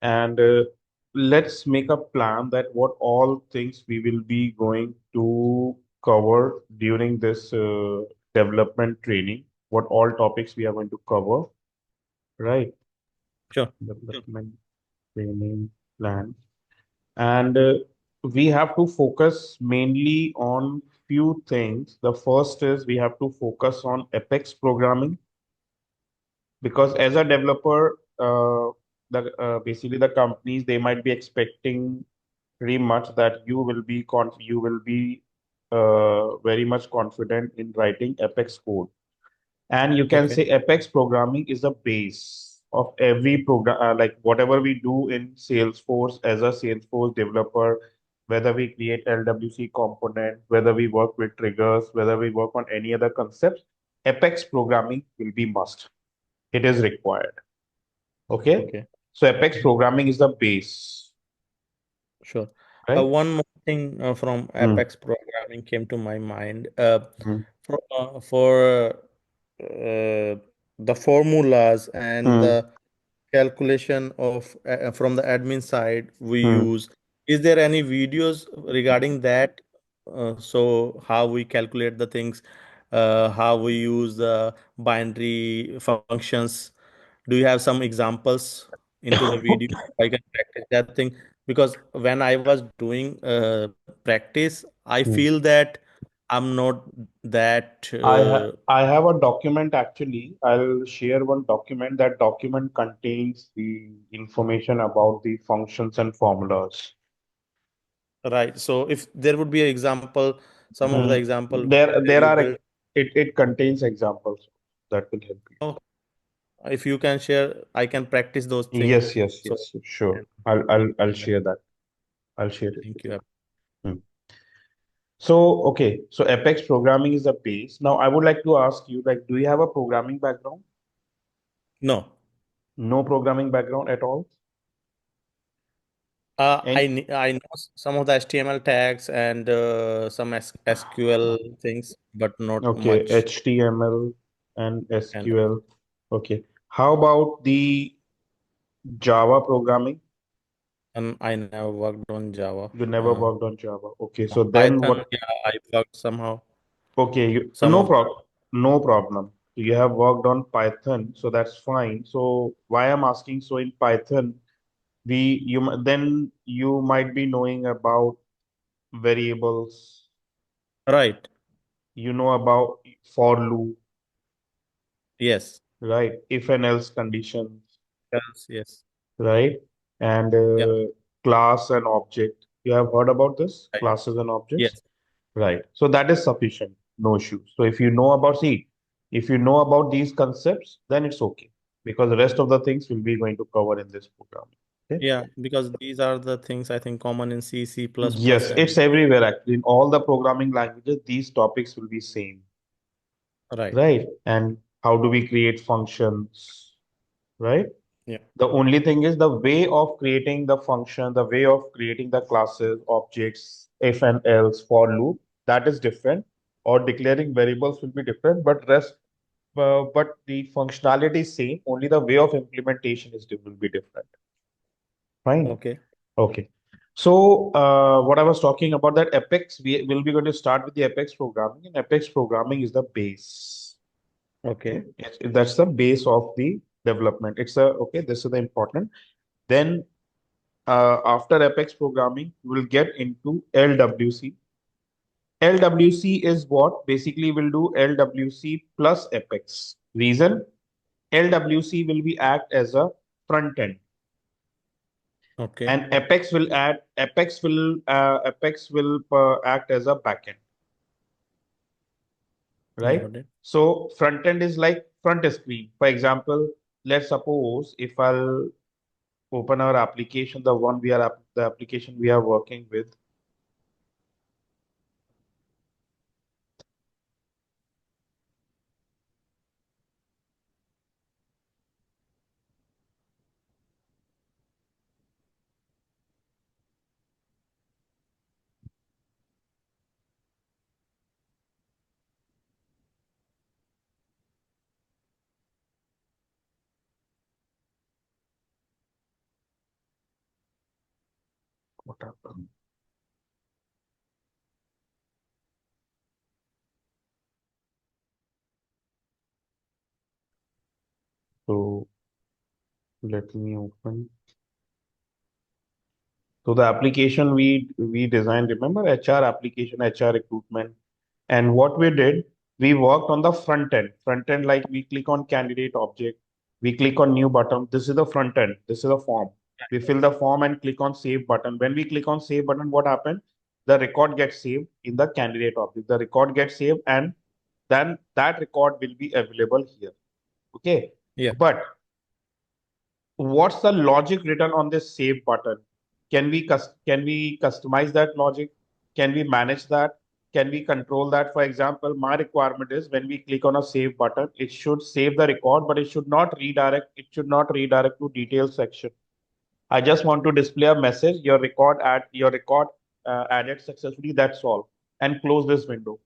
and let's make a plan that what all things we will be going to cover during this development training, what all topics we are going to cover, right? Sure. Development training plan. And we have to focus mainly on few things. The first is we have to focus on Apex programming because as a developer, the basically the companies they might be expecting pretty much that you will be very much confident in writing Apex code. And you can Okay. say Apex programming is the base of every program, like whatever we do in Salesforce as a Salesforce developer, whether we create LWC component, whether we work with triggers, whether we work on any other concepts, Apex programming will be must. It is required. Okay. Okay. So Apex Mhm. programming is the base, Sure. right? One more thing from Hmm. Apex programming came to my mind. Hmm. For the formulas and Hmm. the calculation of from the admin side we Hmm. use, is there any videos regarding that? So how we calculate the things, how we use the binary functions? Do you have some examples into the video? I can practice that thing because when I was doing practice, I feel Hmm. that I'm not that I have a document actually. I'll share one document. That document contains the information about the functions and formulas. right. So if there would be an example, some of the Hmm. example where There you are build. it contains examples that will help you. Oh, if you can share, I can practice those things. So Yes, sure. and I'll yeah, share that. I'll share it with thank you. you. Hmm. So okay, so Apex programming is the base. Now I would like to ask you, like, do you have a programming background? No, No programming background at all? And I know some of the HTML tags and some SQL things, but not okay, much. HTML and And SQL. Okay. How about the Java programming? I never worked on Java. You never worked on Java. Okay, No. so then Python, what? yeah, I worked somehow. Okay, Some of the no problem. You have worked on Python, so that's fine. So why I'm asking, so in Python, then you might be knowing about variables. right. You know about for loop, Yes. right? If and else conditions, Yes. Yes. right? And Yeah. class and object. You have heard about this, Right. classes and objects, Yes. right? So that is sufficient, no issue. So if you know about, see, if you know about these concepts, then it's okay because the rest of the things will be going to cover in this program. Okay. Yeah, because these are the things I think common in C, C++, Yes, it's and everywhere actually. In all the programming languages, these topics will be same, right. right? And how do we create functions, right? Yeah. The only thing is the way of creating the function, the way of creating the classes, objects, if and else, for loop, that is different. Or declaring variables will be different, but the functionality is same. Only the way of implementation will be different. Fine. Okay. Okay. So what I was talking about that Apex, we will be going to start with the Apex programming, and Apex programming is the base. Okay. Okay, that's the base of the development. It's a okay. This is the important. Then after Apex programming, we'll get into LWC. LWC is what basically we'll do LWC plus Apex. Reason LWC will be act as a front end, Okay. and Apex will act as a back end, right? Got it. So front end is like front screen. For example, let's suppose if I'll open our application, the application we are working with. What happened? So let me open. So the application we designed, remember HR application, HR recruitment. And what we did, we worked on the front end. Front end, like we click on candidate object, we click on new button. This is the front end. This is the form. We fill the form and click on save button. When we click on save button, what happened? The record gets saved in the candidate object. The record gets saved, and then that record will be available here. Okay. Yeah. But what's the logic written on this save button? Can we customize that logic? Can we manage that? Can we control that? For example, my requirement is when we click on a save button, it should save the record, but it should not redirect. It should not redirect to details section. I just want to display a message. Your record added successfully. That's all, and close this window.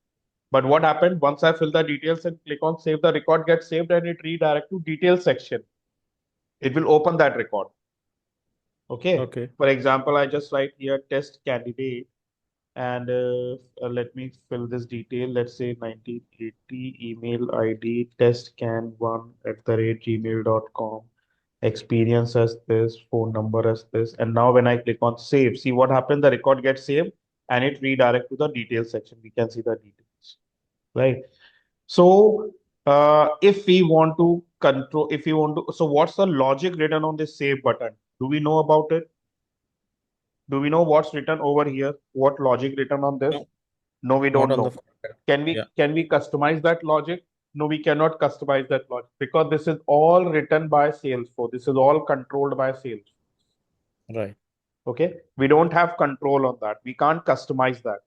But what happened once I fill the details and click on save? The record gets saved and it redirect to details section. It will open that record. Okay. Okay. For example, I just write here test candidate and let me fill this detail. Let's say 1980 email ID testcan1 at the rate gmail.com. Experience as this, phone number as this. And now when I click on save, see what happened? The record gets saved and it redirect to the details section. We can see the details, right? So if we want to control, if we want to, so what's the logic written on this save button? Do we know about it? Do we know what's written over here? What logic written on this? No, No, we not don't on the know. front end. Can Yeah. we customize that logic? No, we cannot customize that logic because this is all written by Salesforce. This is all controlled by Salesforce. Right. Okay, we don't have control on that. We can't customize that.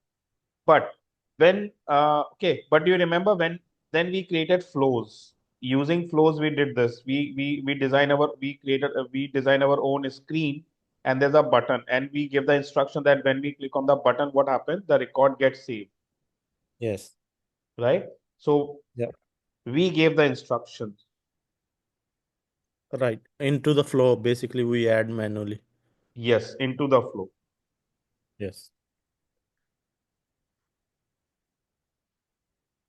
But but do you remember when then we created flows? Using flows, we did this. We design our we created we design our own screen, and there's a button, and we give the instruction that when we click on the button, what happens? The record gets saved, Yes. right? So Yeah. we gave the instructions. Right. Into the flow, basically, we add manually. Yes, into the flow. Yes.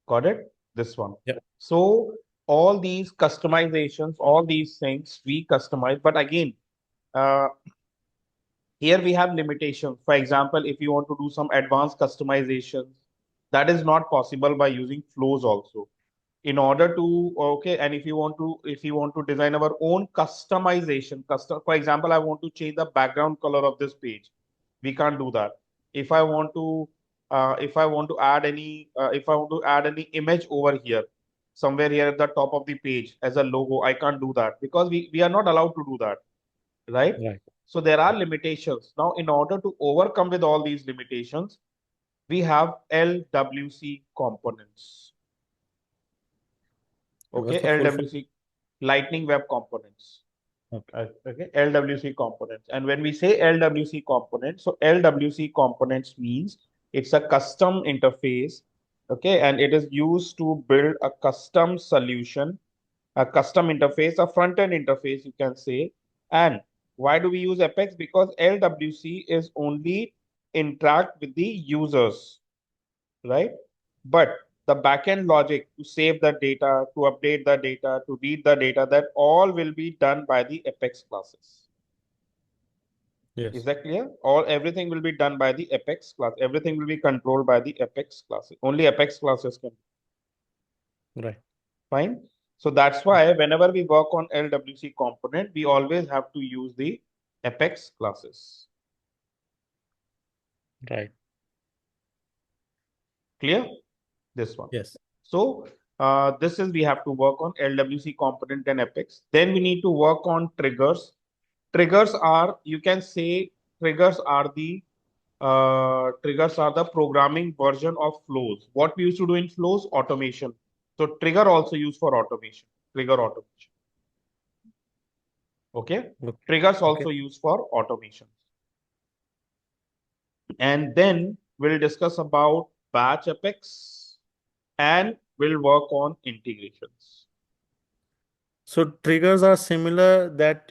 Got it? This one. Yeah. So all these customizations, all these things we customize, but again, uh, here we have limitations. For example, if you want to do some advanced customizations, that is not possible by using flows also. In order to, okay, and if you want to design our own for example, I want to change the background color of this page. We can't do that. If I want to, if I want to add any image over here, somewhere here at the top of the page as a logo, I can't do that because we are not allowed to do that, right? Right. So there are limitations. Now, in order to overcome with all these limitations, we have LWC components. What's Okay, the full form? LWC, Lightning Web Components. Okay. Okay, LWC components. And when we say LWC components, so LWC components means it's a custom interface. Okay, and it is used to build a custom solution, a custom interface, a front end interface, you can say. And why do we use Apex? Because LWC is only interact with the users, right? But the backend logic to save the data, to update the data, to read the data, that all will be done by the Apex classes. Is Yes. that clear? All everything will be done by the Apex class. Everything will be controlled by the Apex classes. Only Apex classes can. Right. Fine. So that's why whenever we work on LWC component, we always have to use the Apex classes. Right. Clear? This one. Yes. So this is we have to work on LWC component and Apex. Then we need to work on triggers. Triggers are, you can say, triggers are the programming version of flows. What we used to do in flows, automation. So trigger also used for automation. Trigger automation. Okay. Okay. Triggers Okay. also used for automation. And then we'll discuss about batch Apex and we'll work on integrations. So triggers are similar that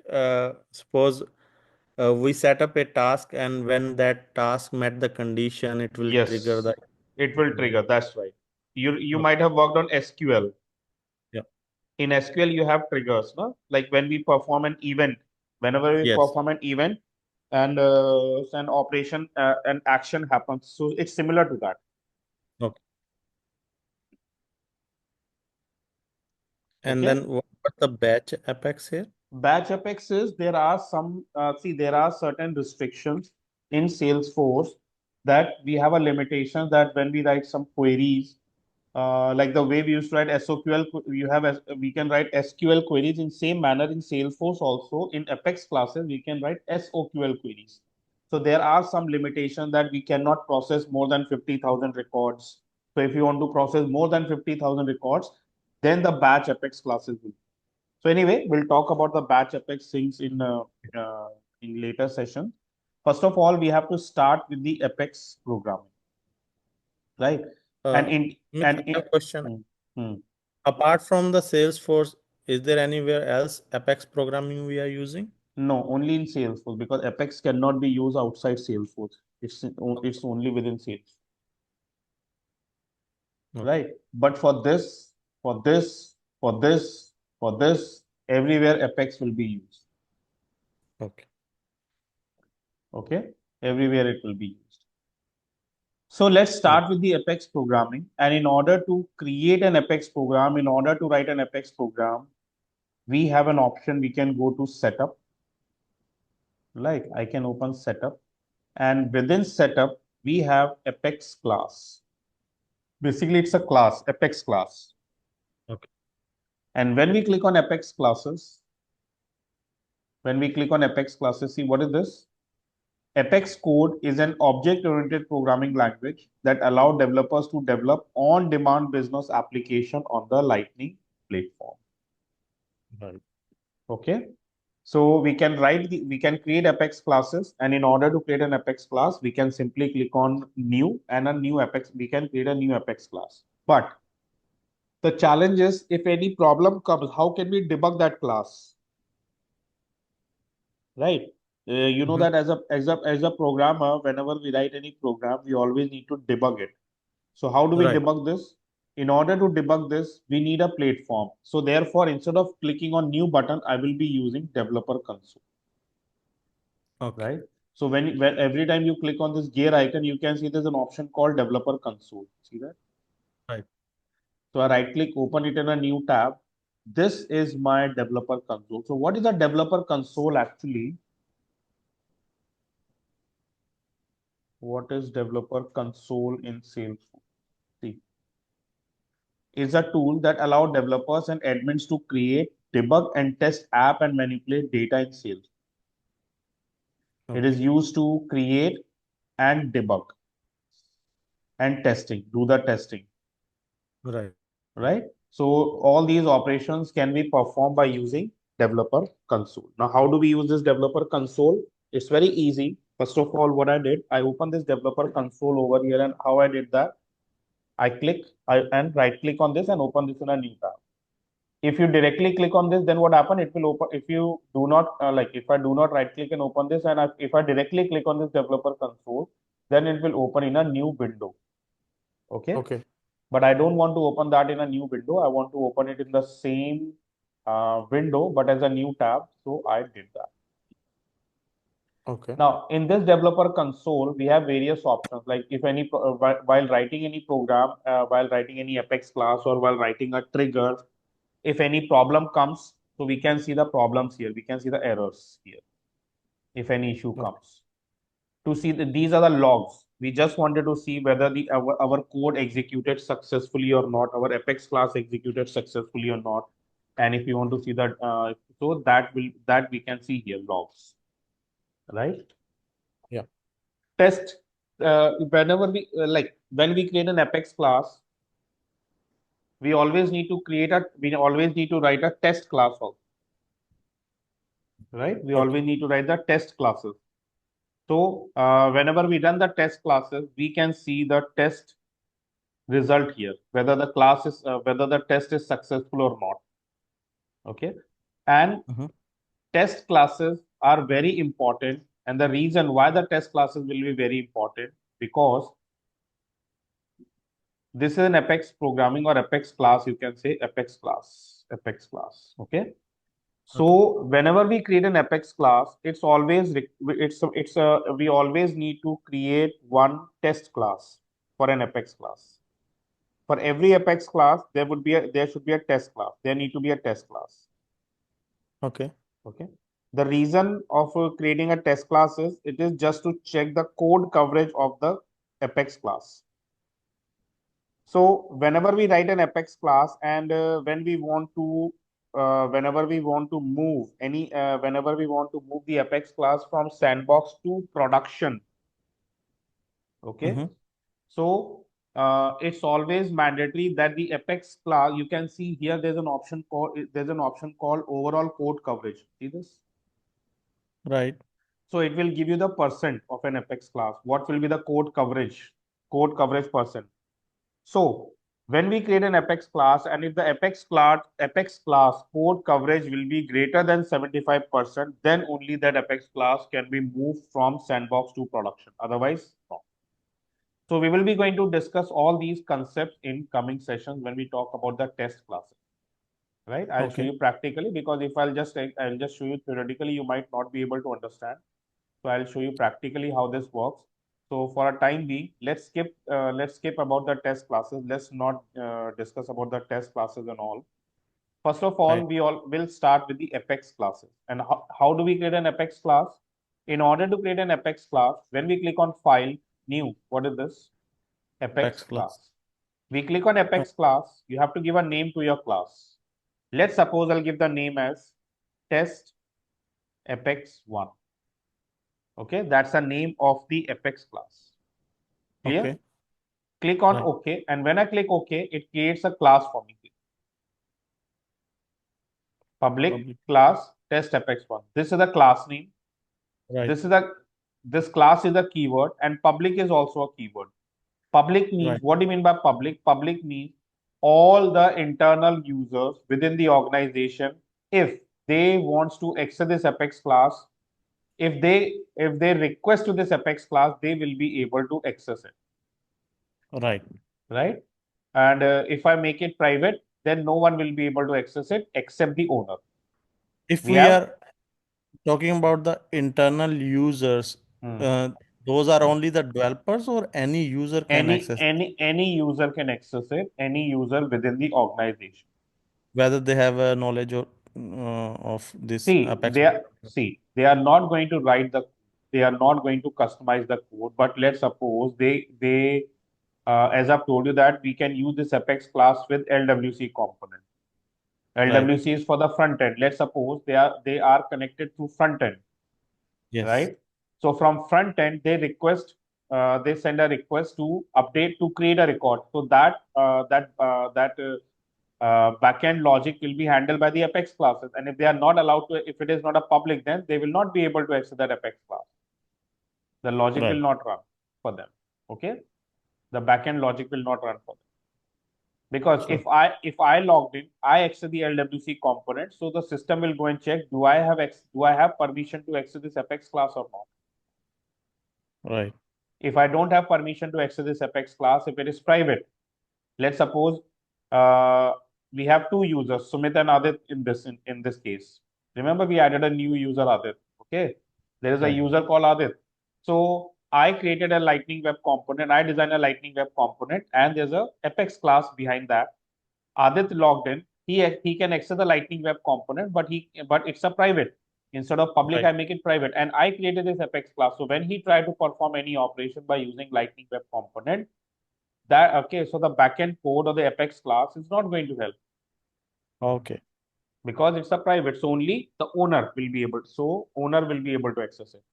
suppose we set up a task, and when that task met the condition, it will trigger Yes, the. it will trigger. That's right. You Okay. might have worked on SQL. Yeah. In SQL, you have triggers, no? Like when we perform an event, whenever we Yes. perform an event and an operation, an action happens. So it's similar to that. Okay. And Okay. then what the batch apex here? Batch Apex is there are some, there are certain restrictions in Salesforce that we have a limitation that when we write some queries, like the way we used to write SOQL, we can write SQL queries in same manner in Salesforce also. In Apex classes, we can write SOQL queries. So there are some limitations that we cannot process more than 50,000 records. So if you want to process more than 50,000 records, then the batch Apex classes will. So anyway, we'll talk about the batch Apex things uh, in later session. First of all, we have to start with the Apex programming, right? And in Amit, and I have in a question. hmm, hmm. Apart from the Salesforce, is there anywhere else Apex programming we are using? No, only in Salesforce because Apex cannot be used outside Salesforce. It's only within Salesforce, Okay. right? But for this, for this, for this, everywhere Apex will be used. Okay. Okay, everywhere it will be used. So let's Okay. start with the Apex programming. And in order to create an Apex program, in order to write an Apex program, we have an option. We can go to setup. Like I can open setup. And within setup, we have Apex class. Basically, it's a class, Apex class. Okay. And when we click on Apex classes, when we click on Apex classes, see what is this? Apex code is an object-oriented programming language that allows developers to develop on-demand business application on the Lightning platform. Right. Okay. So we can create Apex classes, and in order to create an Apex class, we can simply click on new and a new Apex. We can create a new Apex class. But the challenge is if any problem comes, how can we debug that class? Right? You know Mm-hmm. that as a programmer, whenever we write any program, we always need to debug it. So how do we Right. debug this? In order to debug this, we need a platform. So therefore, instead of clicking on new button, I will be using developer console, Okay. right? So when every time you click on this gear icon, you can see there's an option called developer console. See that? Right. So I right click, open it in a new tab. This is my developer console. So what is a developer console actually? What is developer console in Salesforce? See, is a tool that allows developers and admins to create, debug, and test app and manipulate data in sales. It is Okay. used to create and debug and testing, do the testing, Right. right? So all these operations can be performed by using developer console. Now, how do we use this developer console? It's very easy. First of all, what I did, I opened this developer console over here, and how I did that, and right click on this and open this in a new tab. If you directly click on this, then what happen? It will open. If you do not if I do not right click and open this, and if I directly click on this developer console, then it will open in a new window. Okay, Okay. but I don't want to open that in a new window. I want to open it in the same window, but as a new tab. So I did that. Okay. Now, in this developer console, we have various options. Like if while writing any program, while writing any Apex class, or while writing a trigger, if any problem comes, so we can see the problems here. We can see the errors here. If any issue Okay. comes, to see that these are the logs. We just wanted to see whether our code executed successfully or not. Our Apex class executed successfully or not. And if you want to see that, so that we can see here logs, right? Yeah. Test whenever when we create an Apex class, we always need to write a test class also, right? We Okay. always need to write the test classes. So whenever we run the test classes, we can see the test result here, whether the test is successful or not. Okay, and Mm-hmm. test classes are very important And the reason why the test classes will be very important, because this is an Apex programming or Apex class, you can say Apex class. Okay. Okay. So whenever we create an Apex class, it's always it's a we always need to create one test class for an Apex class. For every Apex class, there should be a test class. There need to be a test class. Okay. Okay. The reason of creating a test class is it is just to check the code coverage of the Apex class. So whenever we write an Apex class, and whenever we want to move whenever we want to move the Apex class from sandbox to production, okay. Mm-hmm. So it's always mandatory that the Apex class, you can see here, there's an option called overall code coverage. See this? Right. So it will give you the percent of an Apex class. What will be the code coverage percent? So when we create an Apex class, and if the Apex class code coverage will be greater than 75%, then only that Apex class can be moved from sandbox to production. Otherwise, no. So we will be going to discuss all these concepts in coming sessions when we talk about the test classes. Right? I'll show Okay. you practically, because if I'll just show you theoretically, you might not be able to understand. So I'll show you practically how this works. So for a time being, let's skip about the test classes. Let's not discuss about the test classes and all. First of all, Right. we all will start with the Apex classes. And how do we create an Apex class? In order to create an Apex class, when we click on File, New, what is this? Apex Apex class. class. We click on Apex class. You have to give a name to your class. Let's suppose I'll give the name as Test Apex 1. Okay, that's the name of the Apex class. Clear? Okay. Click on Right. OK. And when I click OK, it creates a class for me. Public Public. class test Apex 1. This is the class name. Right. This is a this class is a keyword, and public is also a keyword. Public means, Right. what do you mean by public? Public means all the internal users within the organization, if they wants to access this Apex class, if they request to this Apex class, they will be able to access it, Right. right? And if I make it private, then no one will be able to access it except the owner. If We we have are talking about the internal users, hmm, uh, those are only the developers or any user can access, any user can access it, any user within the organization. whether they have a knowledge of this Apex. They are not going to they are not going to customize the code, but let's suppose they as I've told you that we can use this Apex class with LWC component. Right. LWC is for the front end. Let's suppose they are connected to front end, Yes. right? So from front end, they send a request to update to create a record. So that backend logic will be handled by the Apex classes. And if they are not allowed to, if it is not a public, then they will not be able to access that Apex class. The logic will Right. not run for them. Okay, the backend logic will not run for them, because Sure. if I logged in, I access the LWC component, so the system will go and check, do I have permission to access this Apex class or not. Right. If I don't have permission to access this Apex class, if it is private, let's suppose uh, we have two users, Sumit and Adit, in this case. Remember, we added a new user, Adit. Okay, there is a Right. user called Adit. So I created a Lightning Web component. I designed a Lightning Web component, and there's a Apex class behind that. Adit logged in. He can access the Lightning Web component, but it's a private. Instead of public, Right. I make it private, and I created this Apex class. So when he tried to perform any operation by using Lightning Web component, that okay, so the backend code of the Apex class is not going to help, Okay. because it's a private. So only the owner will be able. So owner will be able to access it.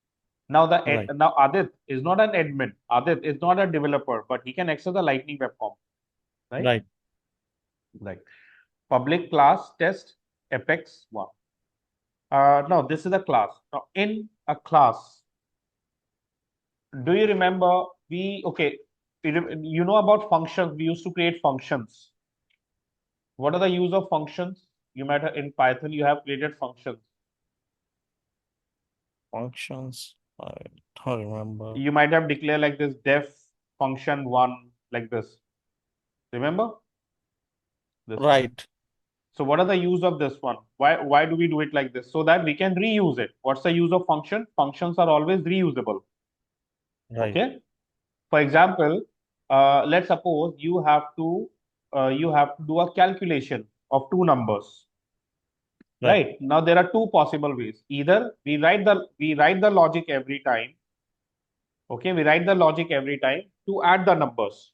Right. Now Adit is not an admin. Adit is not a developer, but he can access the Lightning Web component, right? Right. Like public class test Apex 1. Now this is a class. Now in a class, do you remember you know about functions? We used to create functions. What are the use of functions? You might have in Python, you have created functions. Functions. I don't remember. You might have declared like this def function one like this. Remember this one? Right, So what are the use of this one? Why do we do it like this? So that we can reuse it. What's the use of function? Functions are always reusable. right, Okay. For example, let's suppose you have to do a calculation of two numbers. right. Right. Now there are two possible ways. Either we write the logic every time. Okay, we write the logic every time to add the numbers.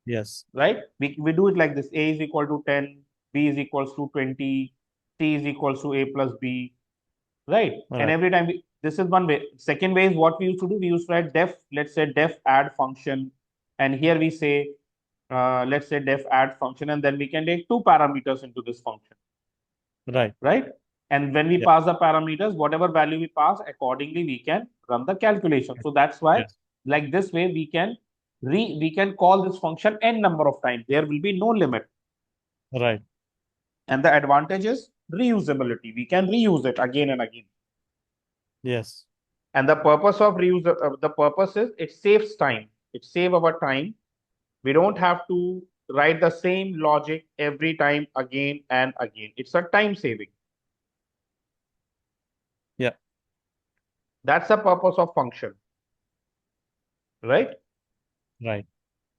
Yes, Right? We do it like this: a is equal to 10, b is equals to 20, c is equals to a plus b. Right? And right, every time this is one way. Second way is what we used to do. We used to write def, let's say def add function, and here we say let's say def add function, and then we can take two parameters into this function. right. Right? And when we Yeah, pass the parameters, whatever value we pass, accordingly we can run the calculation. So that's why, yes, like this way, we can call this function n number of times. There will be no limit. right. And the advantage is reusability. We can reuse it again and again. Yes, And the purpose is it saves time. It saves our time. We don't have to write the same logic every time again and again. It's a time saving. yeah, That's the purpose of function, right? right.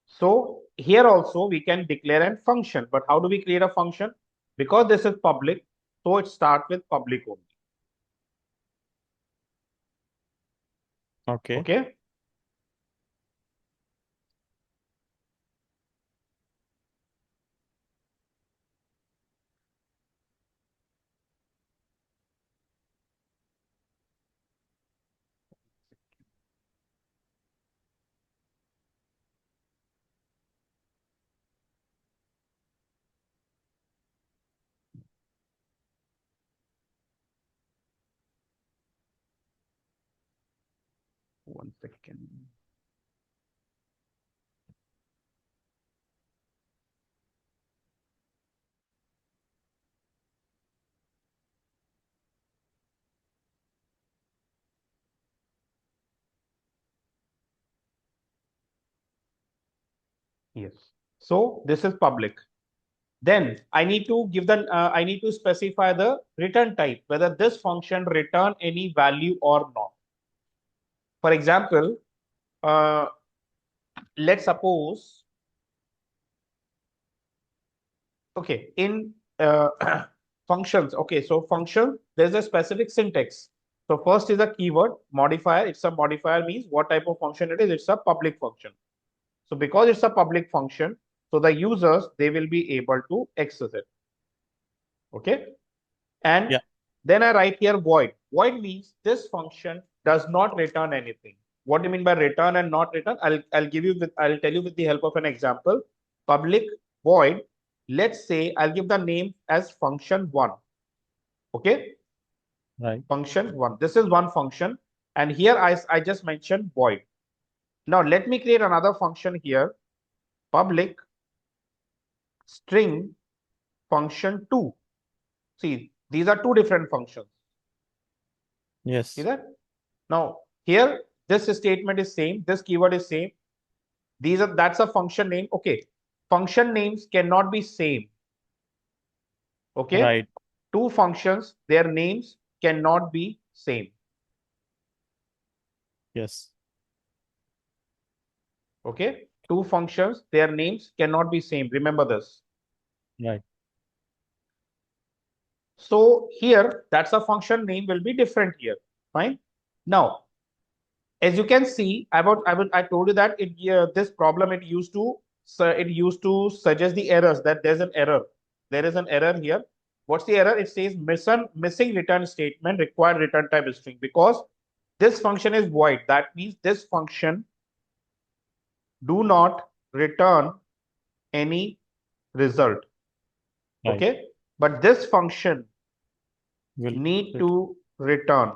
So here also we can declare a function, but how do we create a function? Because this is public, so it starts with public only. Okay. Okay. One second. Yes. So this is public. Then I need to specify the return type, whether this function return any value or not. For example, uh, let's suppose, okay, in functions, okay, so function, there's a specific syntax. So first is a keyword modifier. It's a modifier means what type of function it is. It's a public function. So because it's a public function, so the users, they will be able to access it. Okay. And Yeah, then I write here void. Void means this function does not return anything. What do you mean by return and not return? I'll tell you with the help of an example. Public void. Let's say I'll give the name as function one. Okay. right. Function one. This is one function. And here I just mentioned void. Now let me create another function here. Public string function two. See, these are two different functions. See Yes, that? Now, here, this statement is same, this keyword is same. That's a function name. Okay. Function names cannot be same. Okay. right. Two functions, their names cannot be same. Yes, Okay. Two functions, their names cannot be same. Remember this. right. So here, that's a function name will be different here. Fine. Now, as you can see, I told you that this problem it used to suggest the errors, that there's an error. There is an error here. What's the error? It says missing return statement, required return type string, because this function is void. That means this function do not return any result. Right. Okay, but this function Will need it. to return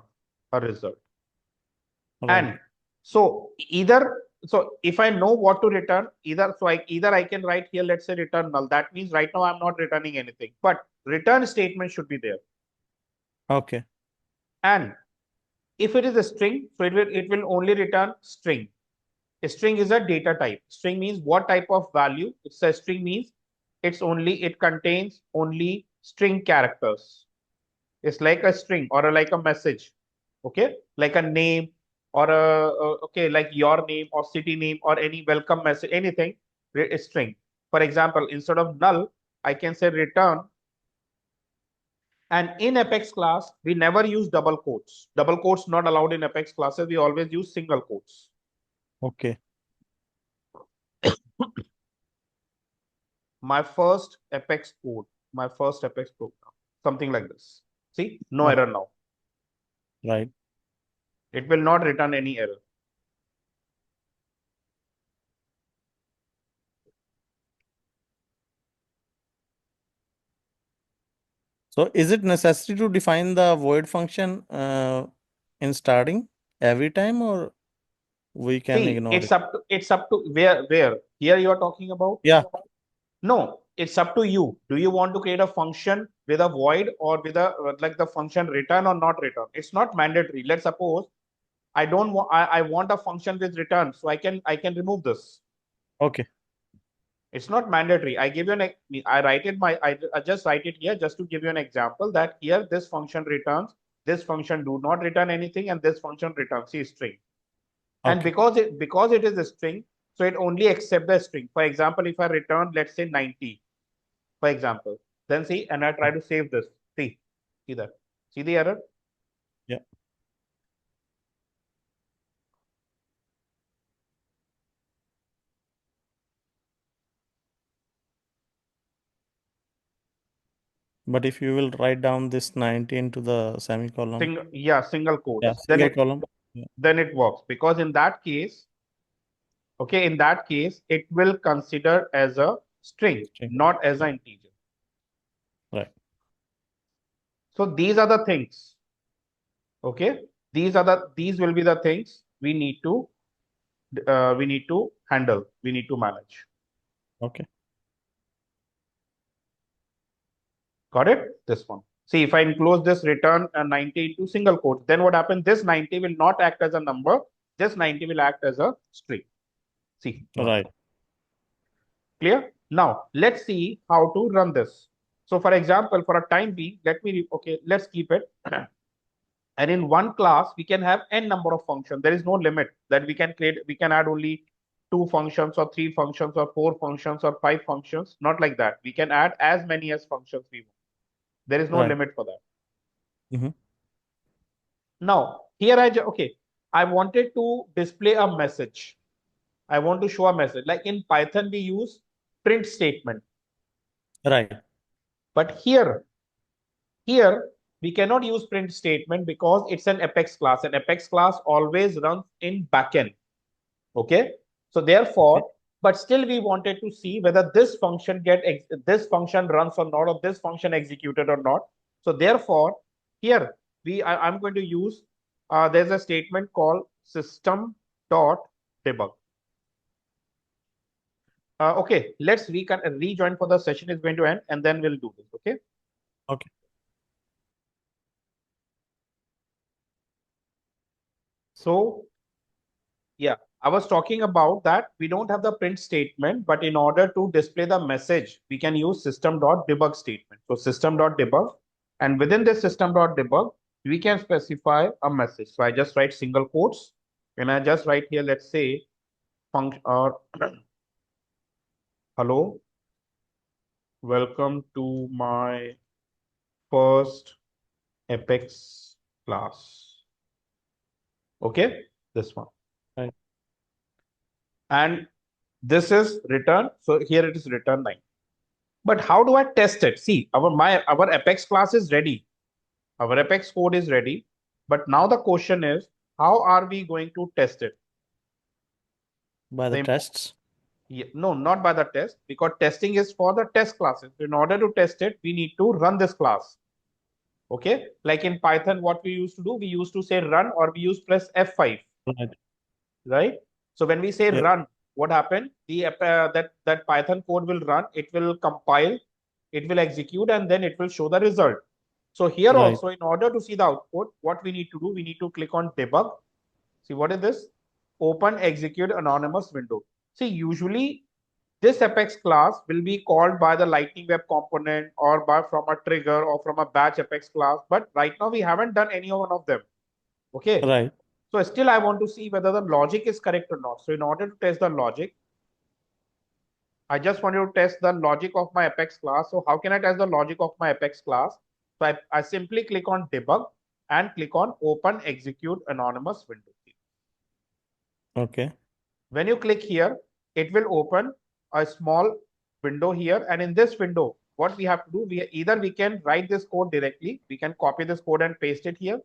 a result. Right. And so if I know what to return, either I can write here, let's say return null. That means right now I'm not returning anything, but return statement should be there. Okay. And If it is a string, so it will only return string. A string is a data type. String means what type of value. It's a string means it contains only string characters. It's like a string or like a message. Okay, like a name or okay, like your name or city name or any welcome message, anything, a string. For example, instead of null, I can say return. And in Apex class, we never use double quotes. Double quotes not allowed in Apex classes. We always use single quotes. Okay. My first Apex code, my first Apex program, something like this. See, no Okay. error now. Right. It will not return any error. So is it necessary to define the void function in starting every time, or we can See, ignore it? it's up to where here you are talking about. Yeah. No, it's up to you. Do you want to create a function with a void or with a like the function return or not return? It's not mandatory. Let's suppose I don't want I want a function with return, so I can remove this. Okay. It's not mandatory. I give you an I write it I just write it here just to give you an example that here this function returns, this function do not return anything, and this function returns see string. And Okay. because it is a string, so it only accepts the string. For example, if I return let's say 90, for example, then see, and I try to save this. See that. See the error? Yeah. But if you will write down this 90 into the semicolon, Single yeah, quotes. single column. Yeah. Then it works because in that case, okay, in that case, it will consider as a string, String. not as Yeah. an integer. Right. So these are the things. Okay, these will be the things we need to handle. We need to manage. Okay. Got it? This one. See, if I enclose this return 90 into single quotes, then what happens? This 90 will not act as a number. This 90 will act as a string. See, no error. Right. Clear? Now, let's see how to run this. So for example, for a time being, okay, let's keep it. And in one class, we can have n number of functions. There is no limit that we can create. We can add only two functions or three functions or four functions or five functions. Not like that. We can add as many as functions we want. There is no Right. limit for that. Mm-hmm. Now, here okay, I wanted to display a message. I want to show a message. Like in Python, we use print statement. Right. But here we cannot use print statement because it's an Apex class. An Apex class always runs in backend. Okay. So Okay. therefore, but still we wanted to see whether this function runs or not, or this function executed or not. So therefore, here I'm going to use there's a statement called system.debug. Okay, let's rejoin for the session is going to end, and then we'll do this. Okay. Okay. So yeah, I was talking about that we don't have the print statement, but in order to display the message, we can use system.debug statement. So system.debug, and within this system.debug, we can specify a message. So I just write single quotes, and I just write here, let's say, function or hello, welcome to my first Apex class. Okay, this one. Right. And this is return. So here it is return 9. But how do I test it? See, our Apex class is ready. Our Apex code is ready. But now the question is, how are we going to test it? By the The tests. no, not by the test, because testing is for the test classes. In order to test it, we need to run this class. Okay, like in Python, what we used to do, we used to say run or we use press F5, Right. right? So when we say Yeah. run, what happened? That Python code will run, it will compile, it will execute, and then it will show the result. So here Right. also, in order to see the output, what we need to do, we need to click on debug. See, what is this? Open execute anonymous window. See, usually this Apex class will be called by the Lightning Web component or by from a trigger or from a batch Apex class. But right now we haven't done any one of them. Okay. Right. So still I want to see whether the logic is correct or not. So in order to test the logic, I just want to test the logic of my Apex class. So how can I test the logic of my Apex class? So I simply click on debug and click on open execute anonymous window. Okay. When you click here, it will open a small window here. And in this window, what we have to do, we can write this code directly. We can copy this code and paste it here.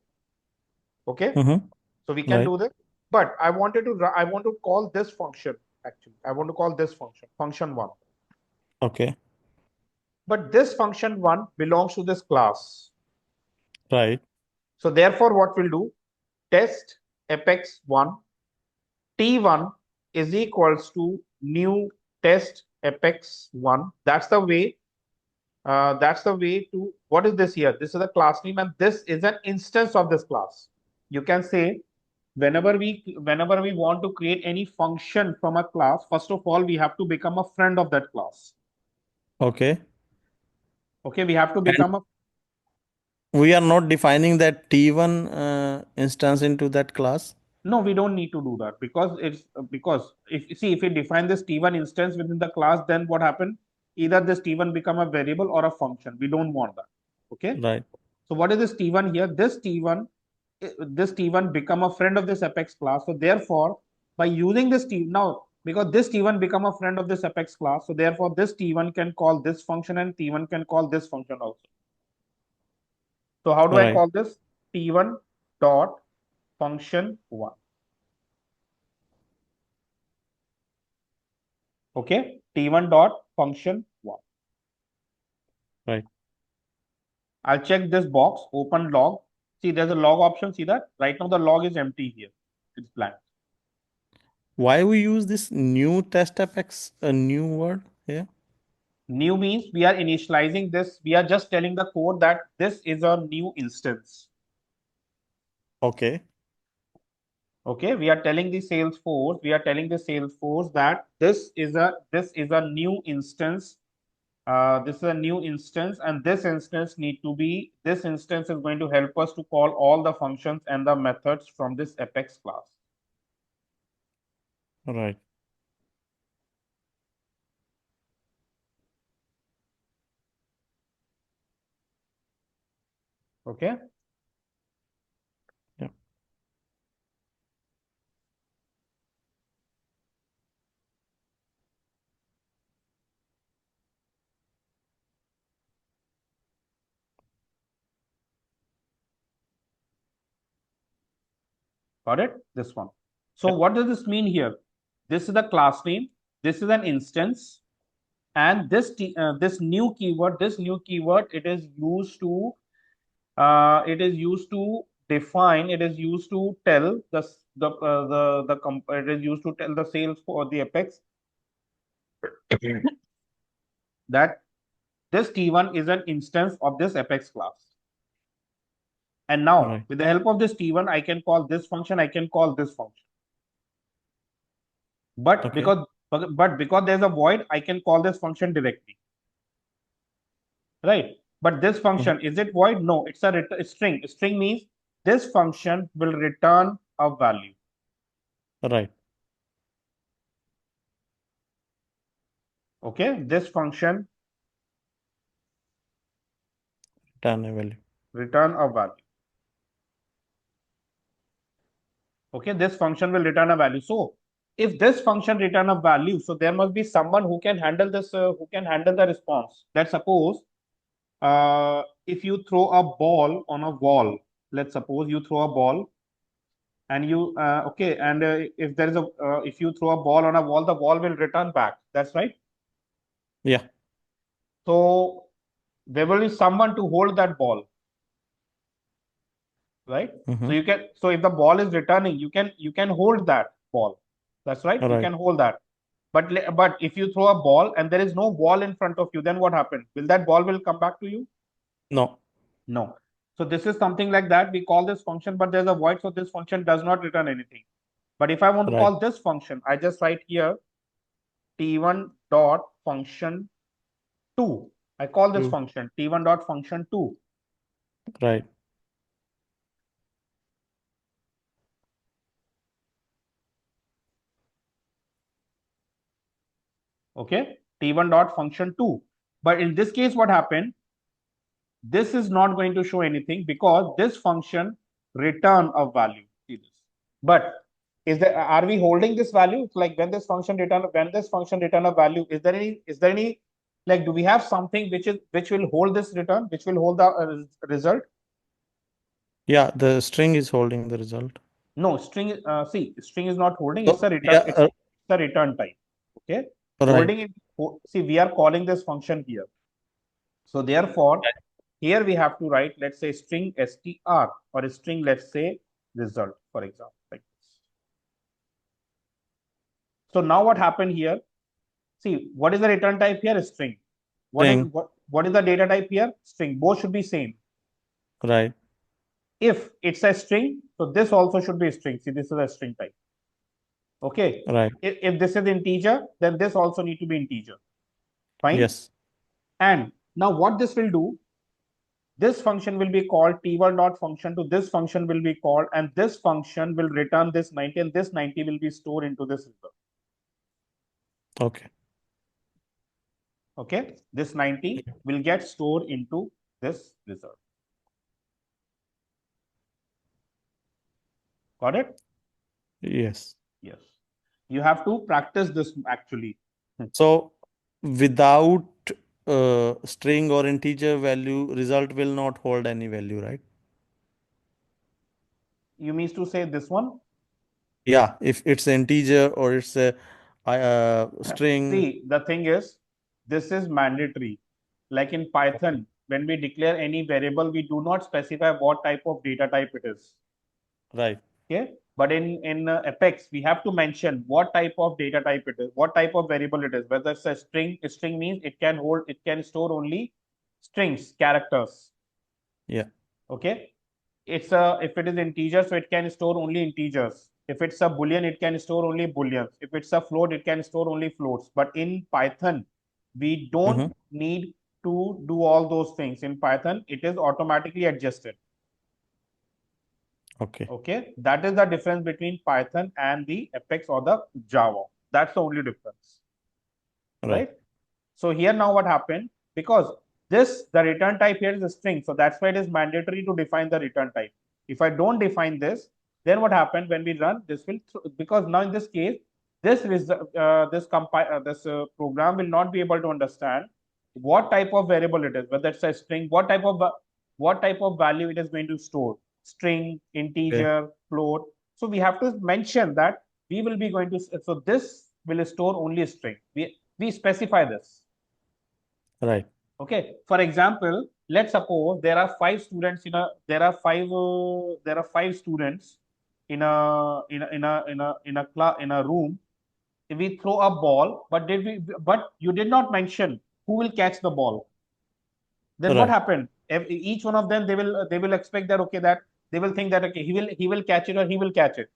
Okay. Mm-hmm. So we can Right. do this. But I want to call this function actually. I want to call this function one. Okay. But this function one belongs to this class. Right. So therefore, what we'll do, test apex1 t1 is equals to new test apex1. That's the way to, what is this here? This is a class name and this is an instance of this class. You can say whenever we want to create any function from a class, first of all, we have to become a friend of that class. Okay. Okay, we have to And become a, we are not defining that T1 instance into that class. no, we don't need to do that because because if we define this t1 instance within the class, then what happened? Either this t1 become a variable or a function. We don't want that. Okay. Right. So what is this t1 here? This t1 become a friend of this apex class. So therefore, by using this t now, because this t1 become a friend of this apex class, so therefore this t1 can call this function and t1 can call this function also. So how do I Right. call this? T1 dot function one. Okay, t1 dot function one. Right. I'll check this box, open log. See, there's a log option. See that? Right now the log is empty here. It's blank. Why we use this new test apex, a new word here? New means we are initializing this. We are just telling the code that this is a new instance. Okay. Okay, we are telling the Salesforce that this is a new instance. This is a new instance, and this instance is going to help us to call all the functions and the methods from this Apex class. Right. Okay, Yeah. got it? This one. So Yeah. what does this mean here? This is the class name. This is an instance, and this new keyword, it is used to define. It is used to tell it is used to tell the sales for the Apex that this T1 is an instance of this Apex class. And now, Right. with the help of this T1, I can call this function, I can call this function. But Okay. because there's a void, I can call this function directly, right? But this Mhm. function, is it void? No, it's a string. String means this function will return a value. Right. Okay, this function Return a value. return a value. Okay, this function will return a value. So if this function return a value, so there must be someone who can handle this, who can handle the response. Let's suppose if you throw a ball on a wall, let's suppose you throw a ball and okay, and if there is a if you throw a ball on a wall, the wall will return back. That's right. Yeah. So there will be someone to hold that ball, right? Mm-hmm. So if the ball is returning, you can hold that ball. That's right. You Right. can hold that. But if you throw a ball and there is no ball in front of you, then what happens? Will that ball will come back to you? No. No. So this is something like that. We call this function, but there's a void, so this function does not return anything. But if I want to Right. call this function, I just write here t1 dot function 2. I call this True. function t1 dot function 2. Right. Okay, t1 dot function 2. But in this case, what happened? This is not going to show anything because this function return a value. See this. But is there, are we holding this value? Like when this function return a value, is there any, like, do we have something which will hold this return, which will hold the result? Yeah, the string is holding the result. No, string. See, string is not holding. It's So a return. yeah, It's a return type. Okay, right. holding it. See, we are calling this function here. So therefore, here we have to write, let's say, string str or a string, let's say, result, for example, like this. So now what happened here? See, what is the return type here? String. String. What is the data type here? String. Both should be same. Right. If it's a string, so this also should be a string. See, this is a string type. Okay. Right. If this is integer, then this also need to be integer. Fine. Yes. And now what this will do, this function will be called t1 dot function to this function will be called, and this function will return this 90, and this 90 will be stored into this result. Okay. Okay, this 90 will get stored into this result. Got it? Yes. Yes. You have to practice this actually. So without string or integer value, result will not hold any value, right? You mean to say this one? Yeah, if it's integer or it's a string. See, the thing is, this is mandatory. Like in Okay. Python, when we declare any variable, we do not specify what type of data type it is. Right. Okay, but in Apex, we have to mention what type of data type it is, what type of variable it is. Whether it's a string means it can store only strings, characters. Yeah. Okay, it's a, if it is integer, so it can store only integers. If it's a boolean, it can store only booleans. If it's a float, it can store only floats. But in Python, we don't Mm-hmm. need to do all those things. In Python, it is automatically adjusted. Okay. Okay, that is the difference between Python and the Apex or the Java. That's the only difference, Right. right? So here now what happened, because this, the return type here is a string, so that's why it is mandatory to define the return type. If I don't define this, then what happened when we run this will, because now in this case, this program will not be able to understand what type of variable it is, whether it's a string, what type of value it is going to store, string, Okay. integer, float. So we have to mention that we will be going to, so this will store only string. We specify this. Right. Okay, for example, let's suppose there are five students in a, there are five students in a class, in a room. If we throw a ball, but you did not mention who will catch the ball. Then what Right. happened? Each one of them, they will expect that, okay, that they will think that, okay, he will catch it or he will catch it,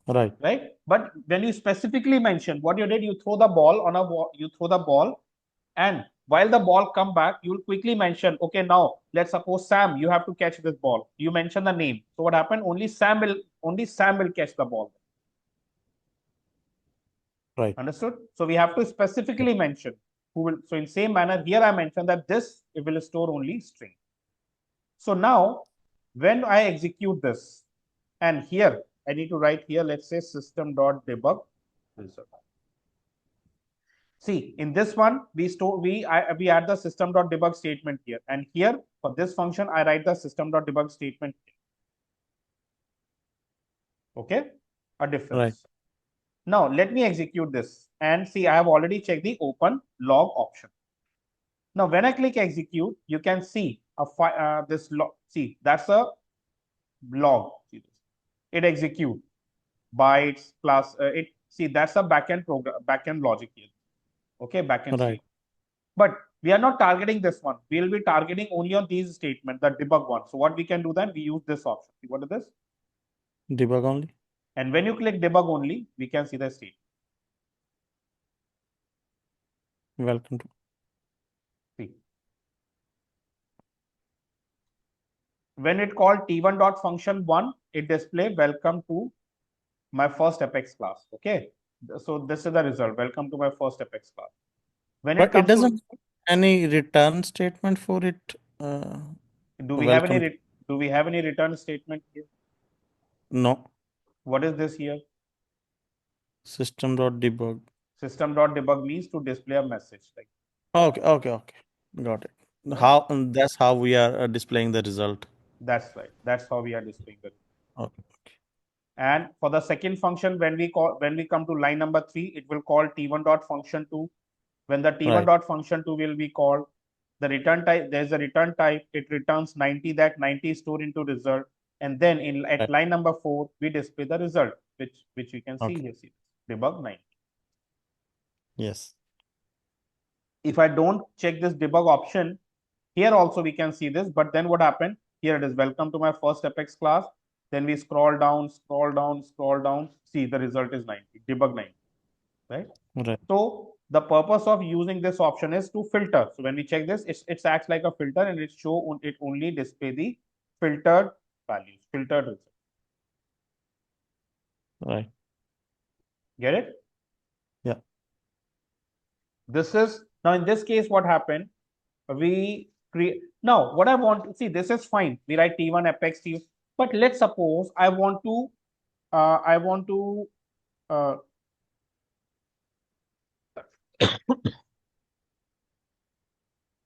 Right. right? But when you specifically mention what you did, you throw the ball on a wall, you throw the ball, and while the ball come back, you'll quickly mention, okay, now let's suppose Sam, you have to catch this ball. You mention the name. So what happened? Only Sam will catch the ball. Right. Understood? So we have to specifically mention who will. So in same manner, here I mentioned that this, it will store only string. So now when I execute this, and here I need to write here, let's say system.debug result. See, in this one, we add the system.debug statement here. And here, for this function, I write the system.debug statement. Okay, a Right. difference. Now, let me execute this. And see, I have already checked the open log option. Now, when I click execute, you can see this log. See, that's a log. See this. It execute bytes plus it. See, that's a backend program, backend logic here. Okay, backend Right. state. But We are not targeting this one. We will be targeting only on these statements, the debug one. So what we can do then, we use this option. See, what is this? Debug only. And when you click debug only, we can see the state. Welcome to. See, when it called t1 dot function 1, it display welcome to my first Apex class. Okay. So this is the result. Welcome to my first Apex class. When it But it comes to, doesn't have any return statement for it. do we have any Welcome to. do we have any return statement here? No. What is this here? System.debug. System.debug means to display a message, like, Okay, okay, okay. Got it. right? How that's how we are displaying the result. That's right. That's how we are displaying the. Okay, And for the second function, when we come to line number 3, it will call t1 dot function 2. When the t1 right, dot function 2 will be called, the return type, there's a return type, it returns 90, that 90 is stored into result. And then in at right. line number 4, we display the result, which you can see Okay. here. See, debug 90. Yes. If I don't check this debug option, here also we can see this, but then what happened? Here it is, welcome to my first Apex class. Then we scroll down, scroll down, scroll down. See, the result is 90, debug 90, right? Right. So the purpose of using this option is to filter. So when we check this, it acts like a filter and it only display the filtered values, filtered result. Right. Get it? Yeah. This is now in this case, what happened? We create now what I want to see. This is fine. We write T1 Apex T, but let's suppose I want to uh,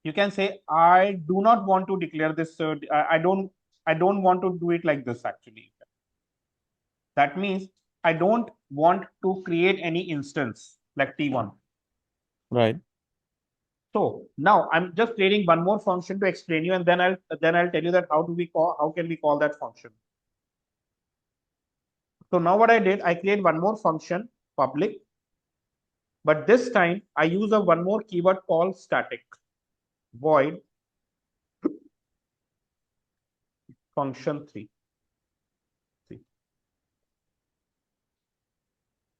you can say I do not want to declare this. I don't want to do it like this actually. That means I don't want to create any instance like T1. Right. So now I'm just creating one more function to explain you, and then I'll tell you that how can we call that function. So now what I did, I create one more function, public, but this time I use a one more keyword called static, void function 3. See,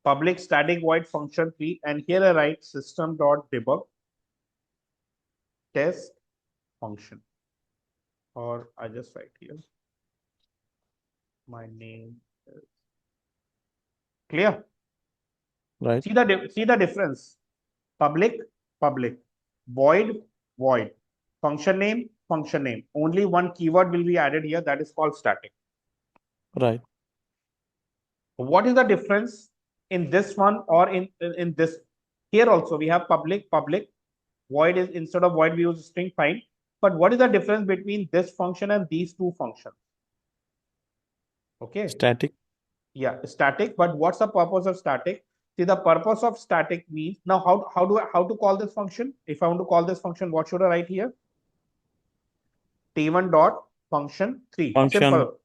public static void function 3, and here I write system.debug test function, or I just write here my name is clear. Right. See the difference. Public, public, void, void, function name. Only one keyword will be added here, that is called static. Right. What is the difference in this one or in this? Here also we have public, public, void is instead of void we use string, fine. But what is the difference between this function and these two functions? Okay. Static. Yeah, static. But what's the purpose of static? See, the purpose of static means now how to call this function? If I want to call this function, what should I write here? T1 dot function 3. Function. Simple.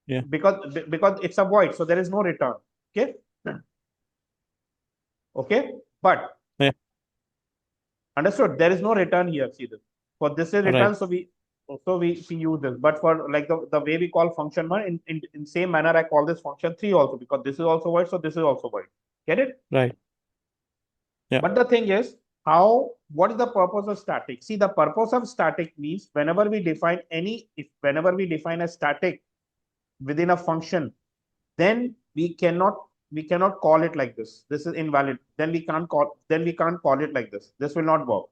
Yeah. Because it's a void, so there is no return. Okay. Okay. But Yeah. understood, there is no return here. See this. For this is Right. return, so we use this. But for like the way we call function 1, in same manner, I call this function 3 also, because this is also void, so this is also void. Get it? Right. Yeah. But the thing is, what is the purpose of static? See, the purpose of static means whenever we define a static within a function, then we cannot call it like this. This is invalid. Then we can't call it like this. This will not work.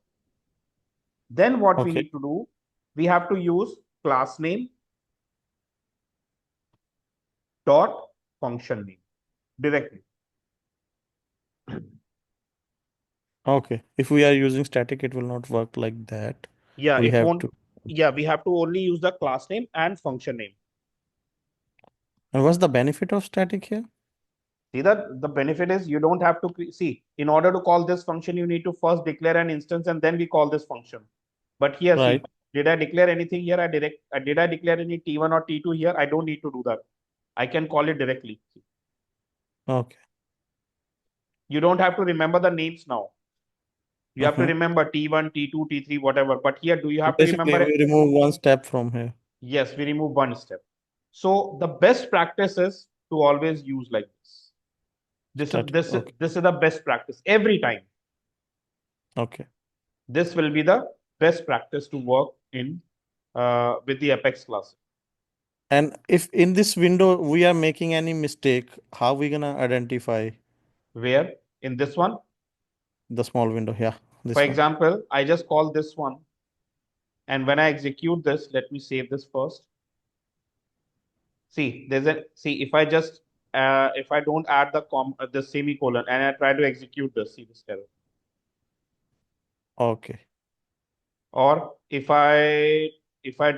Then what we Okay. need to do, we have to use class name dot function name directly. Okay. If we are using static, it will not work like that. Yeah, We it have won't. to. Yeah, we have to only use the class name and function name. And what's the benefit of static here? See that the benefit is you don't have to see, in order to call this function, you need to first declare an instance and then we call this function. But here, Right. see, did I declare anything here? Did I declare any T1 or T2 here? I don't need to do that. I can call it directly. Okay. You don't have to remember the names now. You have to Mm-hmm. remember T1, T2, T3, whatever. But here, do you So have to basically, remember? we remove one step from here. Yes, we remove one step. So the best practice is to always use like this. This is Static. this is Okay. this is the best practice every time. Okay. This will be the best practice to work in with the Apex class. And if in this window we are making any mistake, how we gonna identify Where in this one, the small window? Yeah, for this one. example, I just call this one, and when I execute this, let me save this first. See, there's a see if I don't add the semicolon and I try to execute this, see this error. Okay. Or if I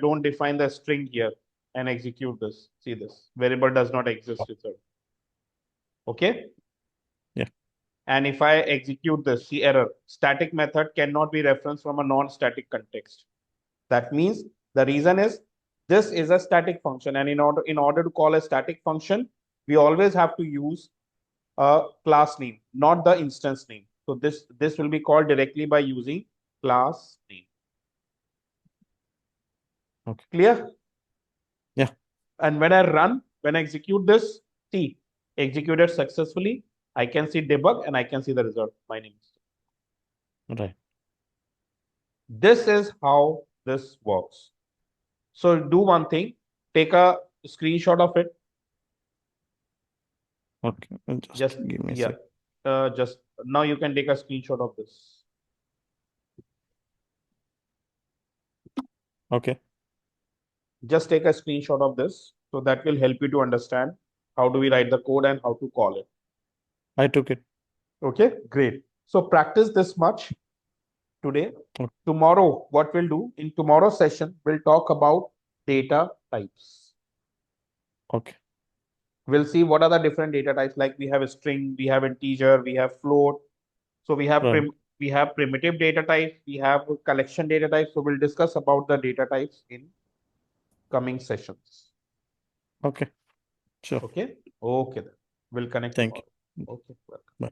don't define the string here and execute this, see this variable does not exist result. Okay. Yeah. And if I execute this, see error. Static method cannot be referenced from a non-static context. That means the reason is this is a static function, and in order to call a static function, we always have to use a class name, not the instance name. So this will be called directly by using class name. Okay. Clear? Yeah. And when I execute this, see, executed successfully. I can see debug and I can see the result. My name is. Right. This is how this works. So do one thing, take a screenshot of it. Okay. Just Just give me a yeah, sec. just now you can take a screenshot of this. Okay. Just take a screenshot of this. So that will help you to understand how do we write the code and how to call it. I took it. Okay, great. So practice this much today. O- Tomorrow, what we'll do in tomorrow's session, we'll talk about data types. Okay. We'll see what are the different data types. Like we have a string, we have integer, we have float. So Right. we have primitive data types, we have collection data types. So we'll discuss about the data types in coming sessions. Okay. Sure. Okay. Okay then. We'll connect Thank tomorrow. you. Okay. Welcome. Bye.